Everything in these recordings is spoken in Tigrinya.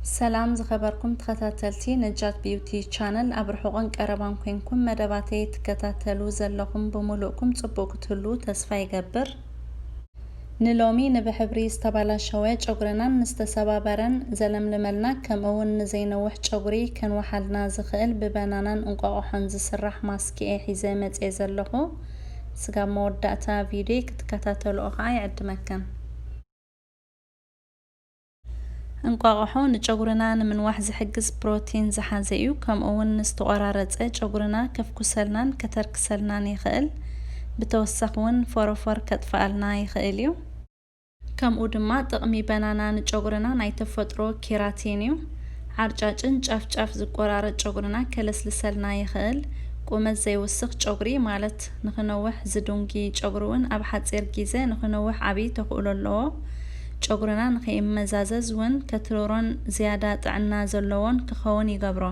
سلام زخبركم تخاتلتي نجات بيوتي چانل أبرحوغن قربان كوينكم مدباتي تكتاتلو زلكم بملوكم صبوكتلو تسفاي قبر نلومي نبحبري استبالا شوي چوغرنا نستسبابرن زلململنا كمون نزينوح چوغري كان وحالنا زخيل ببنانان انقاقو حنز سرح ماسكي حيزي متعي زلخو سقا موداتا فيديو كتكتاتلو اخاي عد مكان انقاقحو نچغرنا من واحد زحجز بروتين زحازيو كم اون نستقرارص چغرنا كف كسلنان كتركسلنان يخل بتوسخون فورفور كتفالنا يخليو كم ودما طقمي بنانا نچغرنا ناي تفطرو كيراتينيو عرጫጭን ጫፍ ዝቆራረጥ ጨጉርና ከለስልሰልና ይኽእል ቁመት ዘይወስኽ ጨጉሪ ማለት ንኽነውሕ ዝዱንጊ ጨጉሩን ኣብ ሓጺር ግዜ ንኽነውሕ ዓቢ ተኽእሎ ኣለዎ ጨጉርና ንኸይመዛዘዝ ውን ከትሮሮን ዝያዳ ጥዕና ዘለዎን ክኸውን ይገብሮ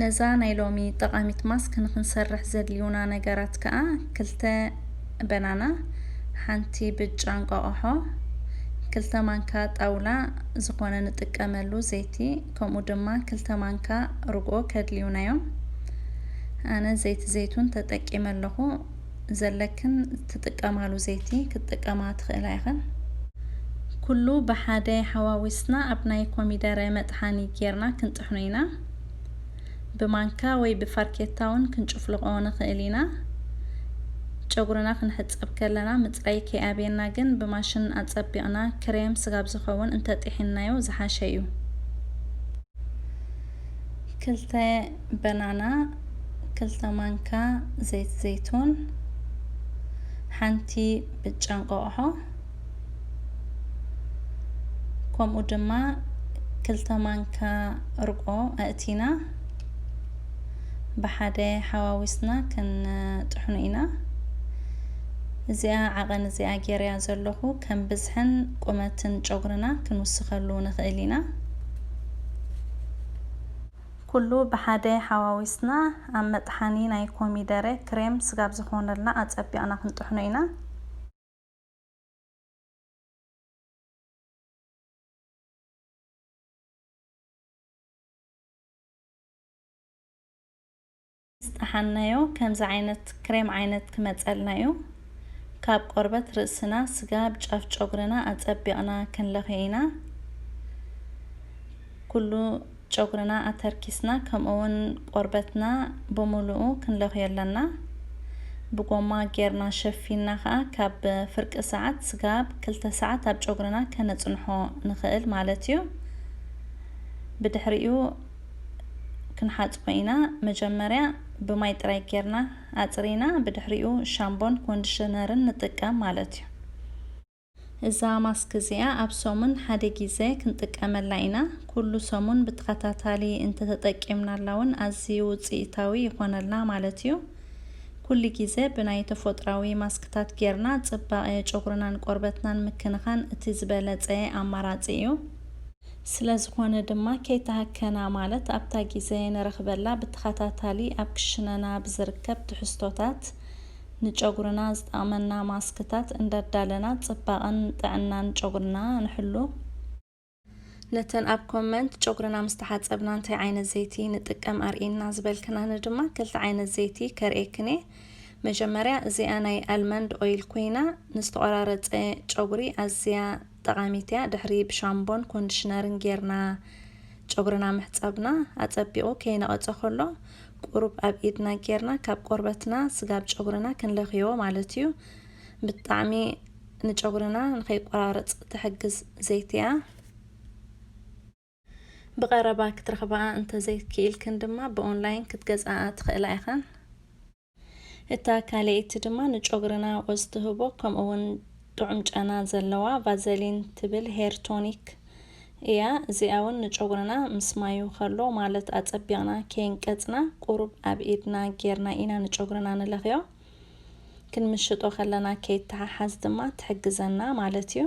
ነዛ ናይ ሎሚ ጠቃሚት ማስክ ንኽንሰርሕ ዘድልዩና ነገራት ከኣ ክልተ በናና ሓንቲ ብጫ እንቋቁሖ ክልተ ማንካ ጣውላ ዝኾነ ንጥቀመሉ ዘይቲ ከምኡ ድማ ክልተ ማንካ ርግኦ ከድልዩናዮም ኣነ ዘይቲ ዘይቱን ተጠቂመ ኣለኹ ዘለክን ትጥቀማሉ ዘይቲ ክትጥቀማ ትኽእላ ኢኸን ኩሉ ብሓደ ሓዋዊስና ኣብ ናይ ኮሚደረ መጥሓኒ ጌርና ክንጥሕኖ ኢና ብማንካ ወይ ብፋርኬታውን ክንጭፍልቆ ንኽእል ኢና ጨጉርና ክንሕፀብ ከለና ምፅራይ ከይኣብየና ግን ብማሽን ኣፀቢቕና ክሬም ስጋብ ዝኸውን እንተጢሕናዮ ዝሓሸ እዩ ክልተ በናና ክልተ ማንካ ዘይት ዘይቱን ሓንቲ ብጫ እንቋቁሖ ከምኡ ድማ ክልተ ማንካ ርግኦ ኣእቲና ብሓደ ሓዋዊስና ክንጥሕኖ ኢና እዚኣ ዓቐን እዚኣ ጌርያ ዘለኹ ከም ብዝሕን ቁመትን ጨጉርና ክንውስኸሉ ንኽእል ኢና ኩሉ ብሓደ ሓዋዊስና ኣብ መጥሓኒ ናይ ኮሚደረ ክሬም ስጋብ ዝኾነልና ኣፀቢቕና ክንጥሕኖ ኢና ስጠሓናዮ ከምዚ ዓይነት ክሬም ዓይነት ክመፀልና እዩ ካብ ቆርበት ርእስና ስጋብ ጫፍ ጨጉርና ኣፀቢቕና ክንለኽዮ ኢና ኩሉ ጨጉርና ኣተርኪስና ከምኡውን ቆርበትና ብምሉኡ ክንለኽዮ ኣለና ብጎማ ጌርና ሸፊና ከዓ ካብ ፍርቂ ሰዓት ስጋብ 2 ሰዓት ኣብ ጨጉርና ከነፅንሖ ንኽእል ማለት እዩ ብድሕሪኡ ክንሓጽቦ ኢና መጀመርያ ብማይ ጥራይ ጌርና ኣጽሪና ብድሕሪኡ ሻምፖን ኮንዲሽነርን ንጥቀም ማለት እዩ እዛ ማስክ እዚኣ ኣብ ሰሙን ሓደ ግዜ ክንጥቀመላ ኢና ኩሉ ሰሙን ብተኸታታሊ እንተተጠቂምናላውን ኣዝዩ ውፅኢታዊ ይኾነልና ማለት እዩ ኩሉ ግዜ ብናይ ተፈጥራዊ ማስክታት ጌርና ጽባቐ ጨጉርናን ቆርበትናን ምክንኻን እቲ ዝበለጸ ኣማራጺ እዩ ስለዝኾነ ድማ ከይተሃከና ማለት ኣብታ ግዜ ንረኽበላ ብተኸታታሊ ኣብ ክሽነና ብዝርከብ ትሕዝቶታት ንጨጉርና ዝጠቕመና ማስክታት እንዳዳለና ጽባቐን ጥዕናን ጨጉርና ንሕሉ ነተን ኣብ ኮመንት ጨጉርና ምስተሓፀብና እንታይ ዓይነት ዘይቲ ንጥቀም ኣርኢና ዝበልክና ድማ ክልተ ዓይነት ዘይቲ ከርእየክን መጀመርያ እዚኣ ናይ ኣልመንድ ኦይል ኮይና ንዝተቆራረፀ ጨጉሪ ኣዝያ ጠቃሚት እያ ድሕሪ ብሻምፖን ኮንዲሽነርን ጌርና ጨጉርና ምሕፀብና ኣፀቢቑ ከይነቐፀ ከሎ ቁሩብ ኣብ ኢድና ጌርና ካብ ቆርበትና ስጋብ ጨጉርና ክንለኽዮ ማለት እዩ ብጣዕሚ ንጨጉርና ንኸይቆራረፅ ትሕግዝ ዘይቲ እያ ብቐረባ ክትረኽባ እንተዘይክኢልክን ድማ ብኦንላይን ክትገዝኣ ትኽእላ ኢኸን እታ ካልአይቲ ድማ ንጨጉርና ቆዝ ትህቦ ከምኡውን ጥዑም ጨና ዘለዋ ቫዘሊን ትብል ሄር ቶኒክ እያ እዚኣ እውን ንጨጉርና ምስ ማዩ ከሎ ማለት ኣፀቢቕና ከይንቀፅና ቁሩብ ኣብ ኢድና ጌርና ኢና ንጨጉርና ንለኽዮ ክንምሽጦ ከለና ከይተሓሓዝ ድማ ትሕግዘና ማለት እዩ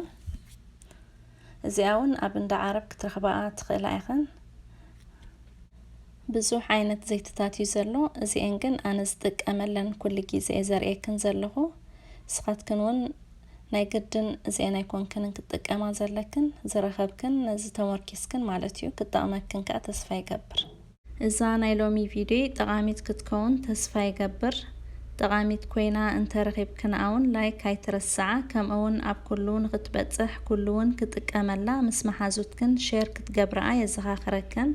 እዚኣ እውን ኣብ እንዳ ዓረብ ክትረኽባ ትኽእላ ኢኸን ብዙሕ ዓይነት ዘይትታት እዩ ዘሎ እዚአን ግን ኣነ ዝጥቀመለን ኩሉ ግዜ ዘርእየክን ዘለኹ ስኻትክን እውን ናይ ግድን እዚአን ኣይኮንክን ክትጥቀማ ዘለክን ዝረኸብክን ዝተመርኪስክን ማለት እዩ ክጠቕመክን ከዓ ተስፋ ይገብር እዛ ናይ ሎሚ ቪድዮ ጠቃሚት ክትከውን ተስፋ ይገብር ጠቃሚት ኮይና እንተረኺብክን አውን ላይክ ኣይትረስዓ ከምኡውን ኣብ ኩሉ ንክትበጽሕ ኩሉውን ክትጥቀመላ ምስ መሓዙትክን ሼር ክትገብርአ የዘኻኽረክን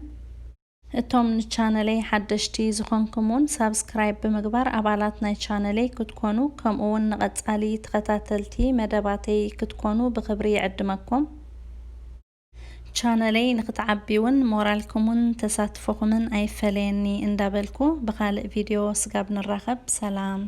እቶም ንቻነለይ ሓደሽቲ ዝኾንኩምን ሳብስክራይብ ብምግባር አባላት ናይ ቻነለይ ክትኮኑ ከምኡውን ንቐጻሊ ተኸታተልቲ መደባተይ ክትኮኑ ብኽብሪ ይዕድመኩም ቻነለይ ንክትዓቢውን ሞራልኩምን ተሳትፎኩምን ኣይፈለየኒ እንዳበልኩ በኻልእ ቪድዮ ስጋብ ንራኸብ ሰላም